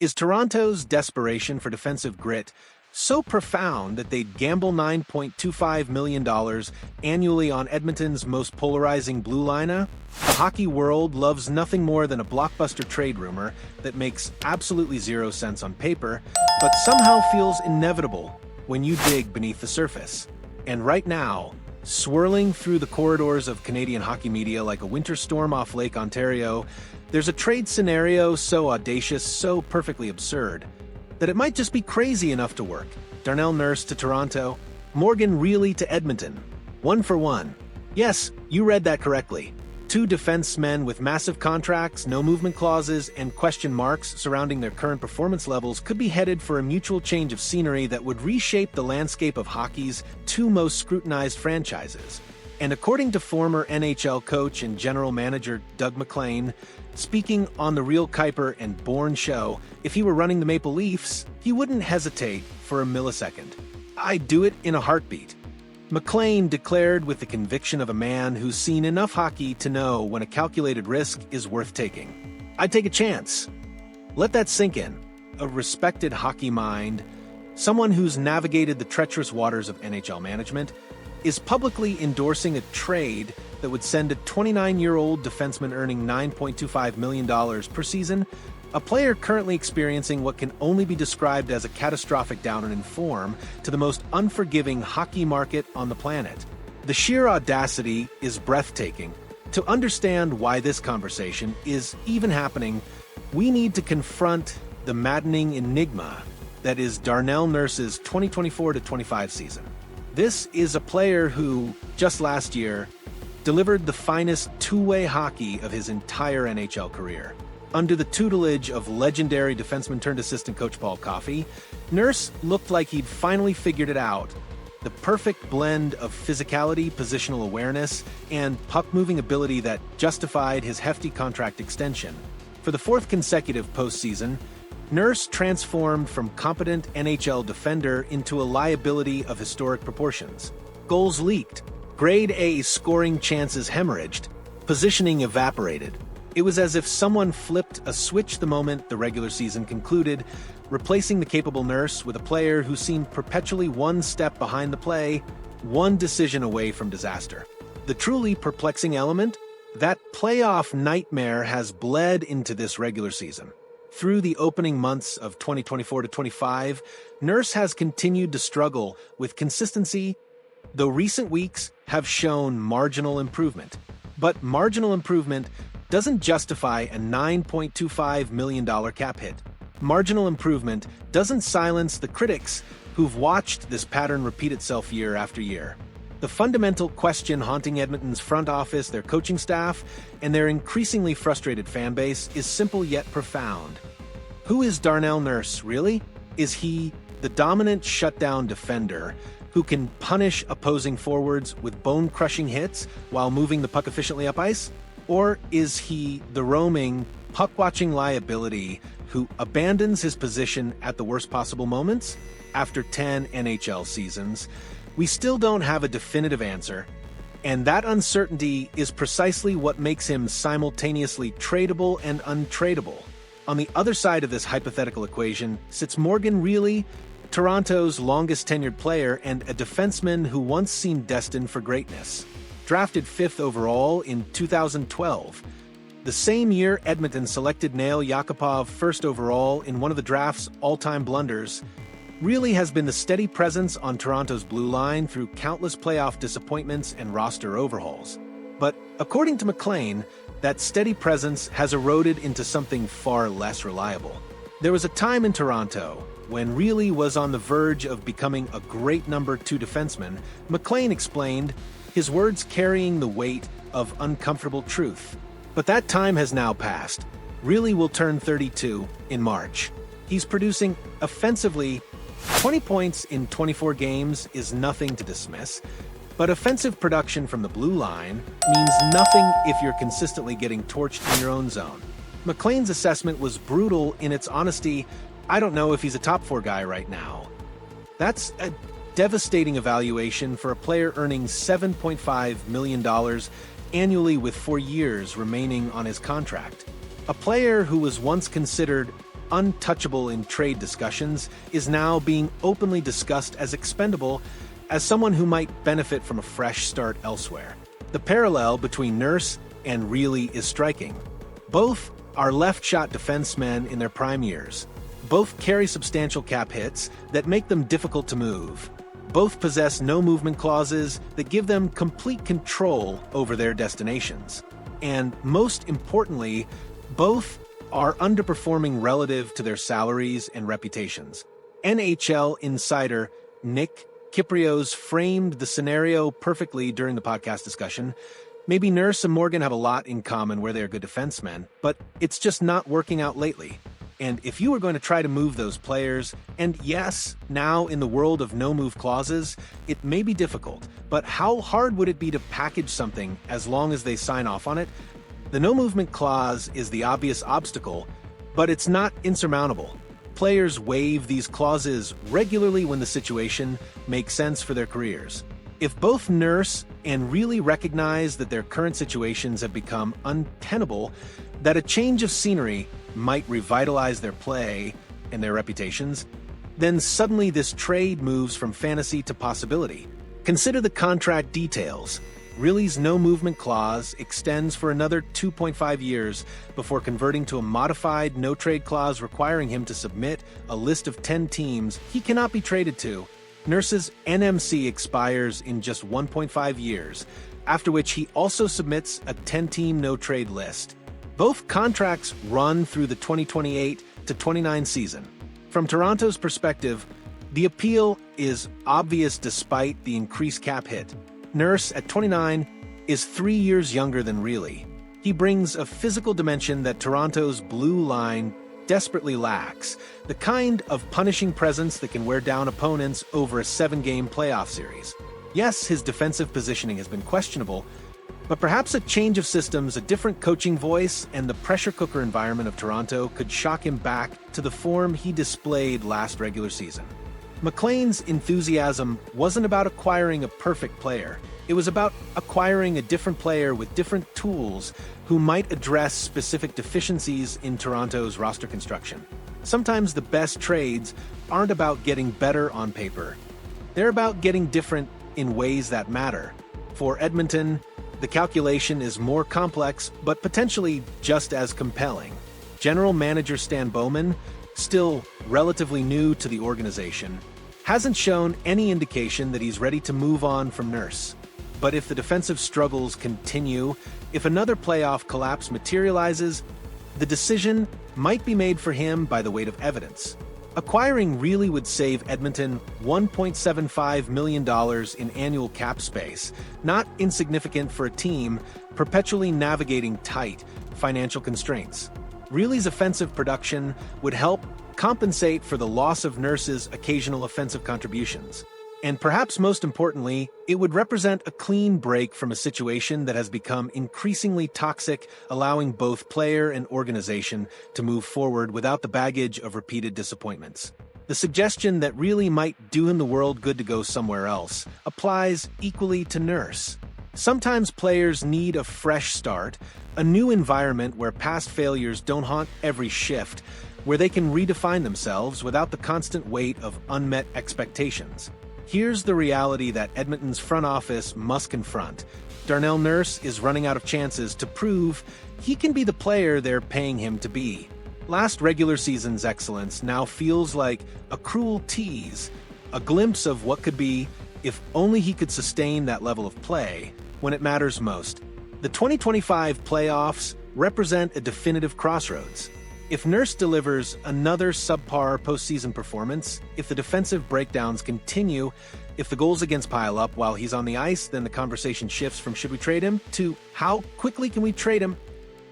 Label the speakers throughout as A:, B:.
A: Is Toronto's desperation for defensive grit so profound that they'd gamble $9.25 million annually on Edmonton's most polarizing blue liner? The hockey world loves nothing more than a blockbuster trade rumor that makes absolutely zero sense on paper, but somehow feels inevitable when you dig beneath the surface. And right now, swirling through the corridors of Canadian hockey media like a winter storm off Lake Ontario, there's a trade scenario so audacious, so perfectly absurd, that it might just be crazy enough to work. Darnell Nurse to Toronto, Morgan Rielly to Edmonton. 1-for-1. Yes, you read that correctly. Two defensemen with massive contracts, no movement clauses, and question marks surrounding their current performance levels could be headed for a mutual change of scenery that would reshape the landscape of hockey's two most scrutinized franchises. And according to former NHL coach and general manager Doug MacLean, speaking on the Real Kuiper and Bourne show, if he were running the Maple Leafs, he wouldn't hesitate for a millisecond. I'd do it in a heartbeat. MacLean declared with the conviction of a man who's seen enough hockey to know when a calculated risk is worth taking. I'd take a chance. Let that sink in. A respected hockey mind, someone who's navigated the treacherous waters of NHL management, is publicly endorsing a trade that would send a 29-year-old defenseman earning $9.25 million per season, a player currently experiencing what can only be described as a catastrophic down in form, to the most unforgiving hockey market on the planet. The sheer audacity is breathtaking. To understand why this conversation is even happening, we need to confront the maddening enigma that is Darnell Nurse's 2024-25 season. This is a player who, just last year, delivered the finest two-way hockey of his entire NHL career. Under the tutelage of legendary defenseman-turned-assistant coach Paul Coffey, Nurse looked like he'd finally figured it out. The perfect blend of physicality, positional awareness, and puck-moving ability that justified his hefty contract extension. For the fourth consecutive postseason, Nurse transformed from competent NHL defender into a liability of historic proportions. Goals leaked, grade A scoring chances hemorrhaged, positioning evaporated. It was as if someone flipped a switch the moment the regular season concluded, replacing the capable Nurse with a player who seemed perpetually one step behind the play, one decision away from disaster. The truly perplexing element? That playoff nightmare has bled into this regular season. Through the opening months of 2024-25, Nurse has continued to struggle with consistency, though recent weeks have shown marginal improvement. But marginal improvement doesn't justify a $9.25 million cap hit. Marginal improvement doesn't silence the critics who've watched this pattern repeat itself year after year. The fundamental question haunting Edmonton's front office, their coaching staff, and their increasingly frustrated fan base is simple yet profound. Who is Darnell Nurse, really? Is he the dominant shutdown defender who can punish opposing forwards with bone-crushing hits while moving the puck efficiently up ice? Or is he the roaming, puck-watching liability who abandons his position at the worst possible moments? After 10 NHL seasons, we still don't have a definitive answer, and that uncertainty is precisely what makes him simultaneously tradable and untradeable. On the other side of this hypothetical equation sits Morgan Rielly, Toronto's longest-tenured player and a defenseman who once seemed destined for greatness. Drafted 5th overall in 2012, the same year Edmonton selected Nail Yakupov 1st overall in one of the draft's all-time blunders, Rielly has been the steady presence on Toronto's blue line through countless playoff disappointments and roster overhauls. But according to MacLean, that steady presence has eroded into something far less reliable. There was a time in Toronto when Rielly was on the verge of becoming a great number 2 defenseman. MacLean explained, his words carrying the weight of uncomfortable truth. But that time has now passed. Rielly will turn 32 in March. He's producing offensively. 20 points in 24 games is nothing to dismiss, but offensive production from the blue line means nothing if you're consistently getting torched in your own zone. MacLean's assessment was brutal in its honesty. I don't know if he's a top 4 guy right now. That's a devastating evaluation for a player earning $7.5 million annually with 4 years remaining on his contract. A player who was once considered untouchable in trade discussions, is now being openly discussed as expendable, as someone who might benefit from a fresh start elsewhere. The parallel between Nurse and Rielly is striking. Both are left-shot defensemen in their prime years. Both carry substantial cap hits that make them difficult to move. Both possess no-movement clauses that give them complete control over their destinations. And most importantly, both are underperforming relative to their salaries and reputations. NHL insider Nick Kyprios framed the scenario perfectly during the podcast discussion. Maybe Nurse and Morgan have a lot in common where they're good defensemen, but it's just not working out lately. And if you were going to try to move those players, and yes, now in the world of no-move clauses, it may be difficult, but how hard would it be to package something as long as they sign off on it? The no-movement clause is the obvious obstacle, but it's not insurmountable. Players waive these clauses regularly when the situation makes sense for their careers. If both Nurse and Rielly recognize that their current situations have become untenable, that a change of scenery might revitalize their play and their reputations, then suddenly this trade moves from fantasy to possibility. Consider the contract details. Rielly's no-movement clause extends for another 2.5 years before converting to a modified no-trade clause requiring him to submit a list of 10 teams he cannot be traded to. Nurse's NMC expires in just 1.5 years, after which he also submits a 10-team no-trade list. Both contracts run through the 2028 to 29 season. From Toronto's perspective, the appeal is obvious despite the increased cap hit. Nurse, at 29, is 3 years younger than Rielly. He brings a physical dimension that Toronto's blue line desperately lacks, the kind of punishing presence that can wear down opponents over a 7-game playoff series. Yes, his defensive positioning has been questionable, but perhaps a change of systems, a different coaching voice, and the pressure cooker environment of Toronto could shock him back to the form he displayed last regular season. MacLean's enthusiasm wasn't about acquiring a perfect player. It was about acquiring a different player with different tools who might address specific deficiencies in Toronto's roster construction. Sometimes the best trades aren't about getting better on paper. They're about getting different in ways that matter. For Edmonton, the calculation is more complex, but potentially just as compelling. General manager Stan Bowman, still relatively new to the organization, hasn't shown any indication that he's ready to move on from Nurse. But if the defensive struggles continue, if another playoff collapse materializes, the decision might be made for him by the weight of evidence. Acquiring Rielly would save Edmonton $1.75 million in annual cap space, not insignificant for a team perpetually navigating tight financial constraints. Rielly's offensive production would help compensate for the loss of Nurse's occasional offensive contributions. And perhaps most importantly, it would represent a clean break from a situation that has become increasingly toxic, allowing both player and organization to move forward without the baggage of repeated disappointments. The suggestion that Rielly might do him the world good to go somewhere else applies equally to Nurse. Sometimes players need a fresh start, a new environment where past failures don't haunt every shift, where they can redefine themselves without the constant weight of unmet expectations. Here's the reality that Edmonton's front office must confront. Darnell Nurse is running out of chances to prove he can be the player they're paying him to be. Last regular season's excellence now feels like a cruel tease, a glimpse of what could be if only he could sustain that level of play when it matters most. The 2025 playoffs represent a definitive crossroads. If Nurse delivers another subpar postseason performance, if the defensive breakdowns continue, if the goals against pile up while he's on the ice, then the conversation shifts from should we trade him to how quickly can we trade him?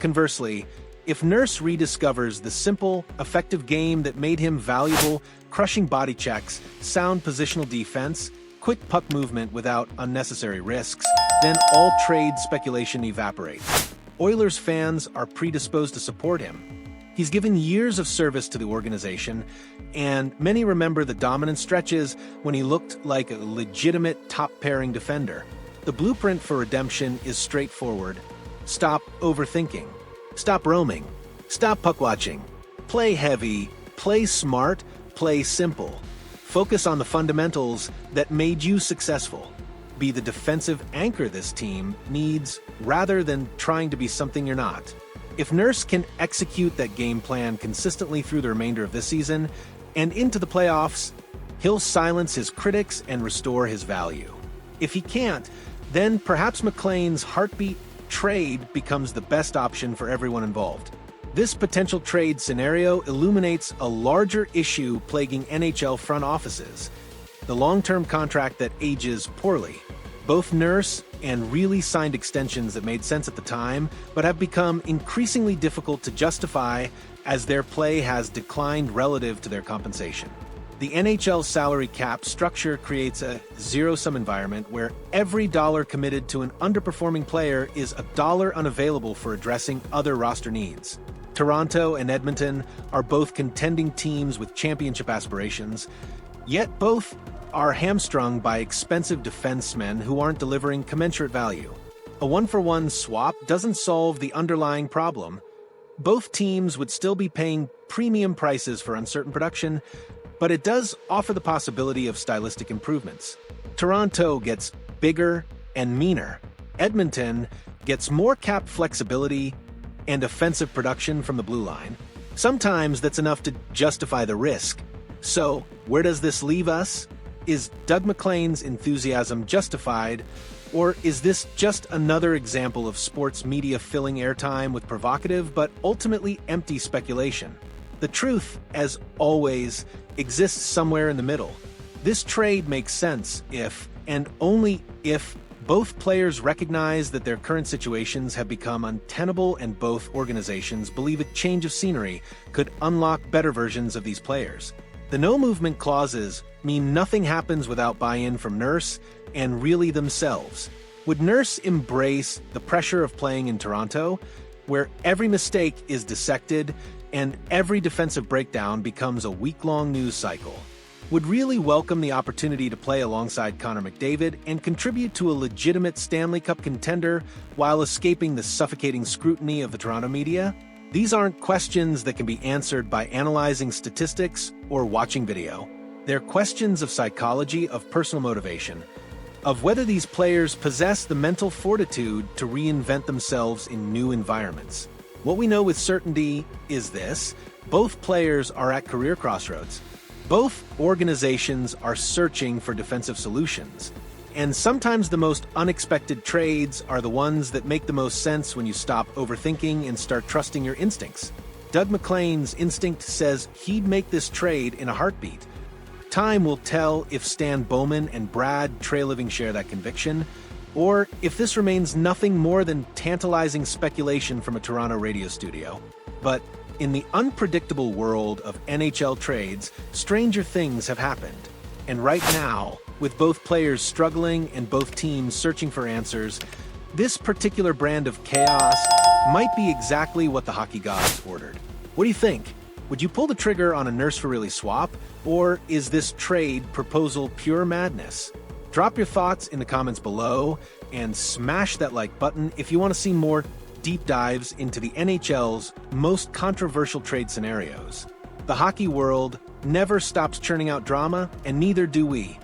A: Conversely, if Nurse rediscovers the simple, effective game that made him valuable, crushing body checks, sound positional defense, quick puck movement without unnecessary risks, then all trade speculation evaporates. Oilers fans are predisposed to support him. He's given years of service to the organization, and many remember the dominant stretches when he looked like a legitimate top-pairing defender. The blueprint for redemption is straightforward. Stop overthinking. Stop roaming. Stop puck-watching. Play heavy, play smart, play simple. Focus on the fundamentals that made you successful. Be the defensive anchor this team needs rather than trying to be something you're not. If Nurse can execute that game plan consistently through the remainder of this season and into the playoffs, he'll silence his critics and restore his value. If he can't, then perhaps MacLean's heartbeat trade becomes the best option for everyone involved. This potential trade scenario illuminates a larger issue plaguing NHL front offices: the long-term contract that ages poorly. Both Nurse and Rielly signed extensions that made sense at the time, but have become increasingly difficult to justify as their play has declined relative to their compensation. The NHL salary cap structure creates a zero-sum environment where every dollar committed to an underperforming player is a dollar unavailable for addressing other roster needs. Toronto and Edmonton are both contending teams with championship aspirations, yet both are hamstrung by expensive defensemen who aren't delivering commensurate value. A one-for-one swap doesn't solve the underlying problem. Both teams would still be paying premium prices for uncertain production, but it does offer the possibility of stylistic improvements. Toronto gets bigger and meaner. Edmonton gets more cap flexibility and offensive production from the blue line. Sometimes that's enough to justify the risk. So, where does this leave us? Is Doug MacLean's enthusiasm justified, or is this just another example of sports media filling airtime with provocative but ultimately empty speculation? The truth, as always, exists somewhere in the middle. This trade makes sense if, and only if, both players recognize that their current situations have become untenable and both organizations believe a change of scenery could unlock better versions of these players. The no-movement clauses mean nothing happens without buy-in from Nurse and Rielly themselves. Would Nurse embrace the pressure of playing in Toronto, where every mistake is dissected and every defensive breakdown becomes a week-long news cycle? Would Rielly welcome the opportunity to play alongside Connor McDavid and contribute to a legitimate Stanley Cup contender while escaping the suffocating scrutiny of the Toronto media? These aren't questions that can be answered by analyzing statistics or watching video. They're questions of psychology, of personal motivation, of whether these players possess the mental fortitude to reinvent themselves in new environments. What we know with certainty is this: both players are at career crossroads. Both organizations are searching for defensive solutions. And sometimes the most unexpected trades are the ones that make the most sense when you stop overthinking and start trusting your instincts. Doug MacLean's instinct says he'd make this trade in a heartbeat. Time will tell if Stan Bowman and Brad Treliving share that conviction, or if this remains nothing more than tantalizing speculation from a Toronto radio studio. But in the unpredictable world of NHL trades, stranger things have happened. And right now, with both players struggling and both teams searching for answers, this particular brand of chaos might be exactly what the hockey gods ordered. What do you think? Would you pull the trigger on a Nurse for Rielly swap, or is this trade proposal pure madness? Drop your thoughts in the comments below and smash that like button if you want to see more deep dives into the NHL's most controversial trade scenarios. The hockey world never stops churning out drama, and neither do we.